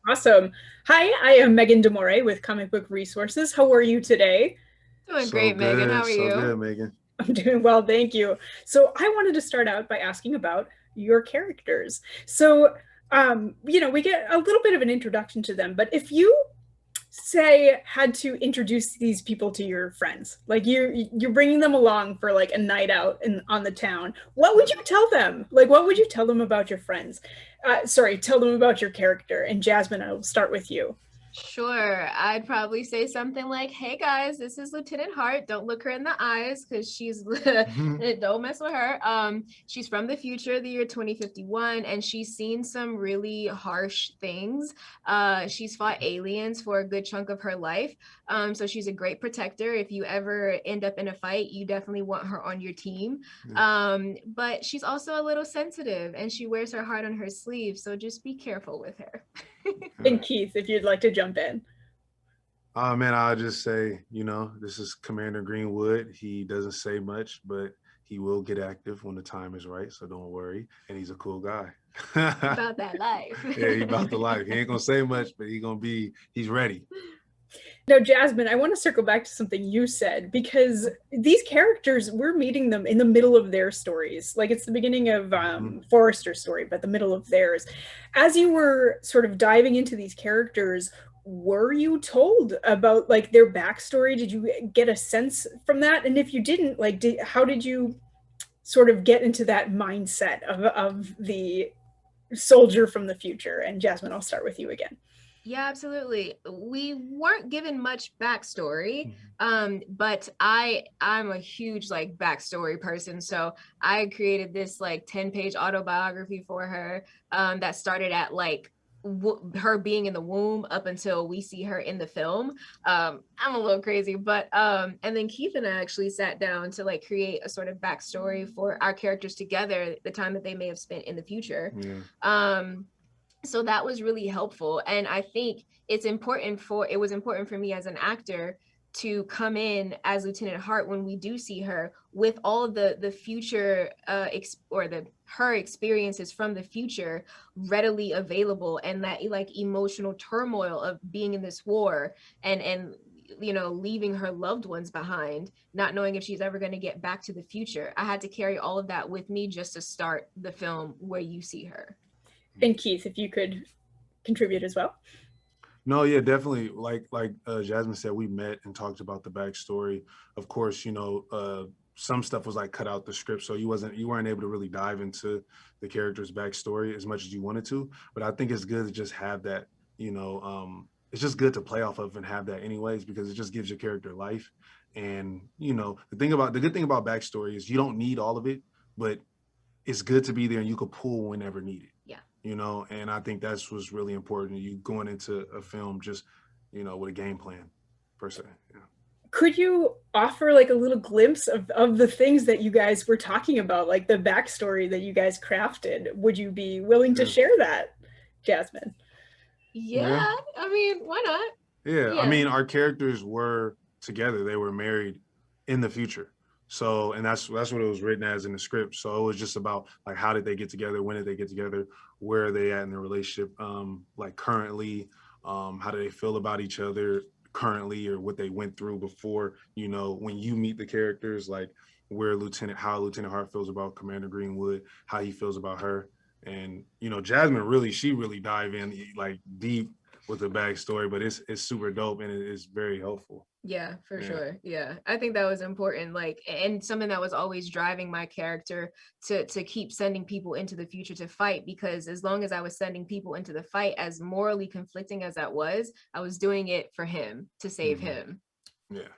Awesome. Hi, I am Megan Demore with Comic Book Resources. How are you today? Doing great, Megan. How are So you? good, Megan. I'm doing well, thank you. So, I wanted to start out by asking about your characters. We get a little bit of an introduction to them, but if you say had to introduce these people to your friends, like you're bringing them along for like a night out on the town, what would you tell them? Like, what would you tell them about your friends? Sorry, tell them about your character. And Jasmine, I will start with you. Sure. I'd probably say something like, "Hey guys, this is Lieutenant Hart. Don't look her in the eyes because she's don't mess with her. She's from the future, the year 2051, and she's seen some really harsh things. She's fought aliens for a good chunk of her life. So she's a great protector. If you ever end up in a fight, you definitely want her on your team. Yeah. But she's also a little sensitive and she wears her heart on her sleeve. So just be careful with her." And Keith, if you'd like to jump in. Man, I'll just say, this is Commander Greenwood. He doesn't say much, but he will get active when the time is right. So don't worry. And he's a cool guy. About that life. Yeah, he about the life. He ain't gonna say much, but he's ready. Now, Jasmine, I want to circle back to something you said because these characters, we're meeting them in the middle of their stories. Like it's the beginning of Hmm. Forrester's story, but the middle of theirs. As you were sort of diving into these characters, were you told about like their backstory? Did you get a sense from that? And if you didn't, like, how did you sort of get into that mindset of the soldier from the future? And Jasmine, I'll start with you again. Yeah, absolutely. We weren't given much backstory, Hmm. but I'm a huge like backstory person. So I created this like 10-page autobiography for her that started at like her being in the womb up until we see her in the film. I'm a little crazy, but and then Keith and I actually sat down to like create a sort of backstory for our characters together, the time that they may have spent in the future. Yeah. So that was really helpful, and I think it was important for me as an actor to come in as Lieutenant Hart when we do see her with all of the future or the her experiences from the future readily available, and that like emotional turmoil of being in this war and leaving her loved ones behind, not knowing if she's ever going to get back to the future. I had to carry all of that with me just to start the film where you see her. And Keith, if you could contribute as well. No, yeah, definitely. Like Jasmine said, we met and talked about the backstory. Of course, some stuff was like cut out the script, so you weren't able to really dive into the character's backstory as much as you wanted to. But I think it's good to just have that. It's just good to play off of and have that anyways because it just gives your character life. And the good thing about backstory is you don't need all of it, but it's good to be there and you could pull whenever needed. Yeah. And I think that's what's really important. You going into a film just, with a game plan per se. Yeah. Could you offer like a little glimpse of the things that you guys were talking about, like the backstory that you guys crafted? Would you be willing to Yeah. share that, Jasmine? Yeah. Yeah, I mean, why not? Yeah. I Yeah. mean, our characters were together. They were married in the future. So, and that's what it was written as in the script. So it was just about like how did they get together, when did they get together, where are they at in their relationship, like currently, how do they feel about each other currently, or what they went through before. When you meet the characters, like how Lieutenant Hart feels about Commander Greenwood, how he feels about her, and Jasmine she really dive in like deep with the backstory, but it's super dope and it's very helpful. Yeah, for Yeah. sure. Yeah. I think that was important, like, and something that was always driving my character to keep sending people into the future to fight, because as long as I was sending people into the fight, as morally conflicting as that was, I was doing it for him, to save Hmm. him. Yeah.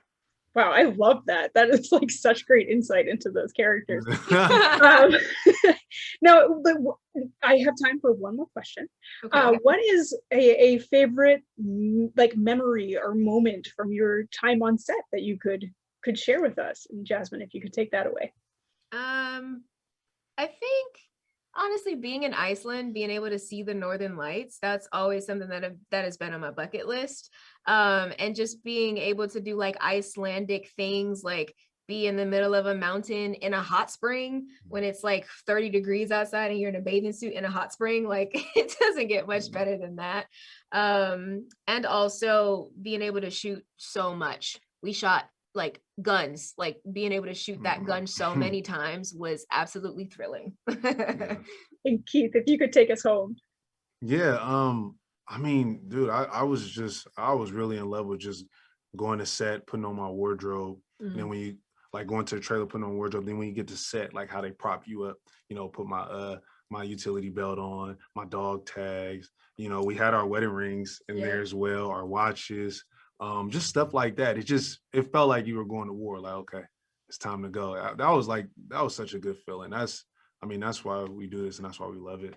Wow, I love that. That is like such great insight into those characters. Um, now, I have time for one more question. Okay. What is a favorite like memory or moment from your time on set that you could share with us? And Jasmine, if you could take that away. Um I think honestly being in Iceland, being able to see the northern lights, that's always something that has been on my bucket list. And just being able to do like Icelandic things, like be in the middle of a mountain in a hot spring when it's like 30 degrees outside and you're in a bathing suit in a hot spring. Like, it doesn't get much better than that. And also being able to shoot so much. We shot like guns, like being able to shoot that gun so many times was absolutely thrilling. Yeah. And Keith, if you could take us home. Yeah, I mean, dude, I was really in love with just going to set, putting on my wardrobe, and then when you like going to the trailer, putting on wardrobe, then when you get to set, like how they prop you up, you know, put my utility belt on, my dog tags, you know, we had our wedding rings in there as well, our watches, just stuff like that. It felt like you were going to war, like, okay, it's time to go. That was such a good feeling. That's why we do this and that's why we love it.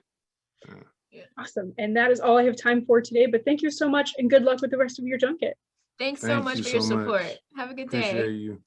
Yeah. Awesome. And that is all I have time for today, but thank you so much and good luck with the rest of your junket. Thanks so Thank much you for your so support. much. Have a good Appreciate day. you.